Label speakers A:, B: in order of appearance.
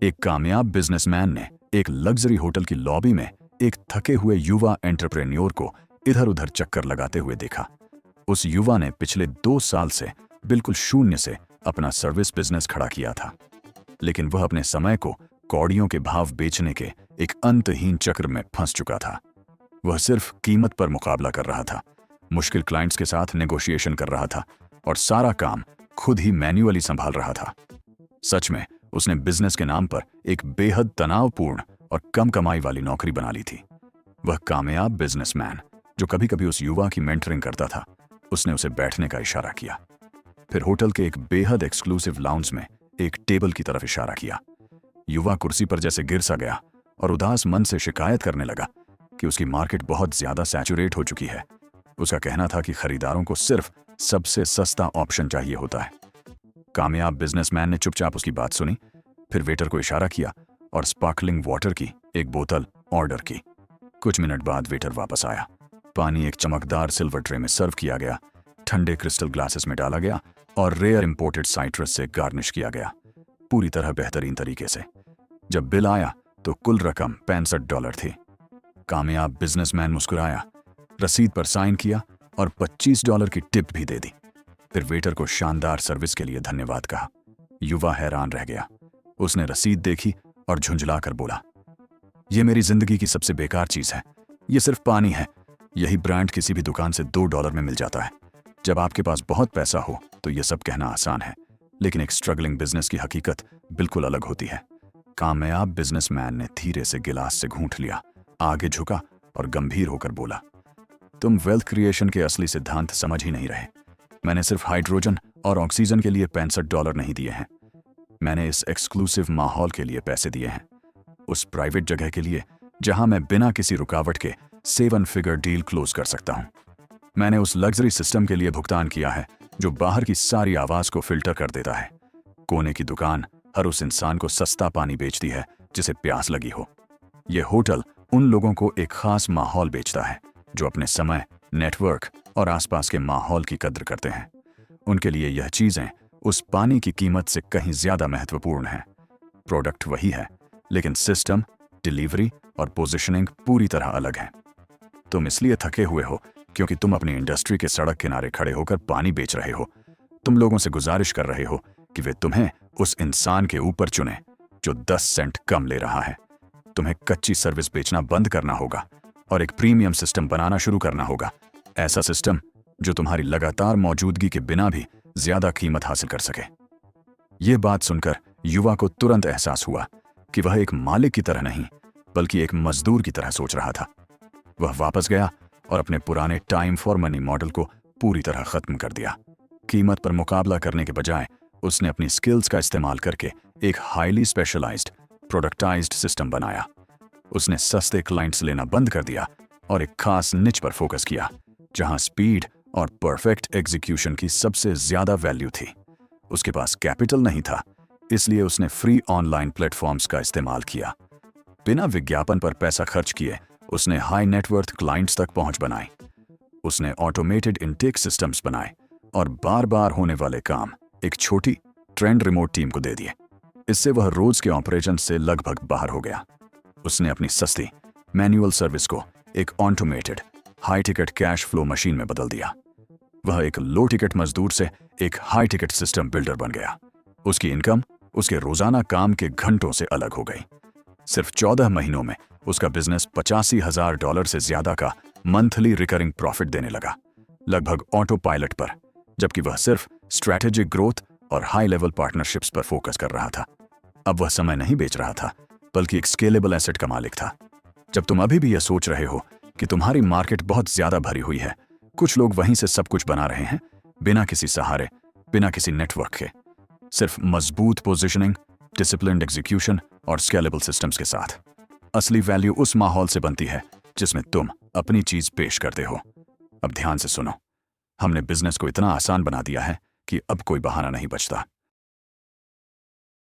A: एक कामयाब बिजनेसमैन ने एक लग्जरी होटल की लॉबी में एक थके हुए युवा एंटरप्रेन्योर को इधर उधर चक्कर लगाते हुए देखा। उस युवा ने पिछले 2 साल से बिल्कुल शून्य से अपना सर्विस बिजनेस खड़ा किया था, लेकिन वह अपने समय को कौड़ियों के भाव बेचने के एक अंतहीन चक्र में फंस चुका था। वह सिर्फ कीमत पर मुकाबला कर रहा था, मुश्किल क्लाइंट्स के साथ नेगोशिएशन कर रहा था और सारा काम खुद ही मैन्युअली संभाल रहा था। सच में उसने बिजनेस के नाम पर एक बेहद तनावपूर्ण और कम कमाई वाली नौकरी बना ली थी। वह कामयाब बिजनेसमैन जो कभी कभी उस युवा की मेंटरिंग करता था, उसने उसे बैठने का इशारा किया। फिर होटल के एक बेहद एक्सक्लूसिव लाउंज में एक टेबल की तरफ इशारा किया। युवा कुर्सी पर जैसे गिर सा गया और उदास मन से शिकायत करने लगा कि उसकी मार्केट बहुत ज्यादा सैचुरेट हो चुकी है। उसका कहना था कि खरीदारों को सिर्फ सबसे सस्ता ऑप्शन चाहिए होता है। कामयाब बिजनेसमैन ने चुपचाप उसकी बात सुनी, फिर वेटर को इशारा किया और स्पार्कलिंग वाटर की एक बोतल ऑर्डर की। कुछ मिनट बाद वेटर वापस आया। पानी एक चमकदार सिल्वर ट्रे में सर्व किया गया, ठंडे क्रिस्टल ग्लासेस में डाला गया और रेयर इंपोर्टेड साइट्रस से गार्निश किया गया, पूरी तरह बेहतरीन तरीके से। जब बिल आया तो कुल रकम $65 थी। कामयाब बिजनेसमैन मुस्कुराया, रसीद पर साइन किया और $25 की टिप भी दे दी। फिर वेटर को शानदार सर्विस के लिए धन्यवाद कहा। युवा हैरान रह गया। उसने रसीद देखी और झुंझलाकर बोला, यह मेरी जिंदगी की सबसे बेकार चीज है। यह सिर्फ पानी है। यही ब्रांड किसी भी दुकान से $2 में मिल जाता है। जब आपके पास बहुत पैसा हो तो यह सब कहना आसान है, लेकिन एक स्ट्रगलिंग बिजनेस की हकीकत बिल्कुल अलग होती है। कामयाब बिजनेसमैन ने धीरे से गिलास से घूंट लिया, आगे झुका और गंभीर होकर बोला, तुम वेल्थ क्रिएशन के असली सिद्धांत समझ ही नहीं रहे। मैंने सिर्फ हाइड्रोजन और ऑक्सीजन के लिए $65 नहीं दिए हैं। मैंने इस एक्सक्लूसिव माहौल के लिए पैसे दिए हैं, उस प्राइवेट जगह के लिए जहां मैं बिना किसी रुकावट के 7 फिगर डील क्लोज कर सकता हूं। मैंने उस लग्जरी सिस्टम के लिए भुगतान किया है जो बाहर की सारी आवाज को फिल्टर कर देता है। कोने की दुकान हर उस इंसान को सस्ता पानी बेचती है जिसे प्यास लगी हो। यह होटल उन लोगों को एक खास माहौल बेचता है जो अपने समय, नेटवर्क और आसपास के माहौल की कद्र करते हैं। उनके लिए यह चीजें उस पानी की कीमत से कहीं ज्यादा महत्वपूर्ण हैं। प्रोडक्ट वही है, लेकिन सिस्टम, डिलीवरी और पोजीशनिंग पूरी तरह अलग है। तुम इसलिए थके हुए हो क्योंकि तुम अपनी इंडस्ट्री के सड़क किनारे खड़े होकर पानी बेच रहे हो। तुम लोगों से गुजारिश कर रहे हो कि वे तुम्हें उस इंसान के ऊपर चुने जो 10 सेंट कम ले रहा है। तुम्हें कच्ची सर्विस बेचना बंद करना होगा और एक प्रीमियम सिस्टम बनाना शुरू करना होगा, ऐसा सिस्टम जो तुम्हारी लगातार मौजूदगी के बिना भी ज्यादा कीमत हासिल कर सके। यह बात सुनकर युवा को तुरंत एहसास हुआ कि वह एक मालिक की तरह नहीं बल्कि एक मजदूर की तरह सोच रहा था। वह वापस गया और अपने पुराने टाइम फॉर मनी मॉडल को पूरी तरह खत्म कर दिया। कीमत पर मुकाबला करने के बजाय उसने अपनी स्किल्स का इस्तेमाल करके एक हाईली स्पेशलाइज्ड प्रोडक्टाइज्ड सिस्टम बनाया। उसने सस्ते क्लाइंट्स लेना बंद कर दिया और एक खास निच पर फोकस किया जहां स्पीड और परफेक्ट एग्जीक्यूशन की सबसे ज्यादा वैल्यू थी। उसके पास कैपिटल नहीं था, इसलिए उसने फ्री ऑनलाइन प्लेटफॉर्म्स का इस्तेमाल किया। बिना विज्ञापन पर पैसा खर्च किए उसने हाई नेटवर्थ क्लाइंट्स तक पहुंच बनाई। उसने ऑटोमेटेड इनटेक सिस्टम्स बनाए और बार बार होने वाले काम एक छोटी ट्रेंड रिमोट टीम को दे दिए। इससे वह रोज के ऑपरेशन से लगभग बाहर हो गया। उसने अपनी सस्ती मैनुअल सर्विस को एक automated high ticket cash flow machine में बदल दिया। वह एक लो टिकट मजदूर से एक हाई टिकट सिस्टम बिल्डर बन गया। उसकी इनकम उसके रोजाना काम के घंटों से अलग हो गई। सिर्फ 14 महीनों में उसका बिजनेस $85,000 से ज्यादा का मंथली रिकरिंग प्रॉफिट देने लगा, लगभग ऑटो पायलट पर, जबकि वह सिर्फ स्ट्रैटेजिक ग्रोथ और हाई लेवल पार्टनरशिप्स पर फोकस कर रहा था। अब वह समय नहीं बेच रहा था बल्कि एक स्केलेबल एसेट का मालिक था। जब तुम अभी भी यह सोच रहे हो कि तुम्हारी मार्केट बहुत ज्यादा भरी हुई है, कुछ लोग वहीं से सब कुछ बना रहे हैं बिना किसी सहारे, बिना किसी नेटवर्क के, सिर्फ मजबूत पोजीशनिंग, डिसिप्लिन्ड एग्जीक्यूशन और स्केलेबल सिस्टम्स के साथ। असली वैल्यू उस माहौल से बनती है जिसमें तुम अपनी चीज पेश करते हो। अब ध्यान से सुनो, हमने बिजनेस को इतना आसान बना दिया है कि अब कोई बहाना नहीं बचता।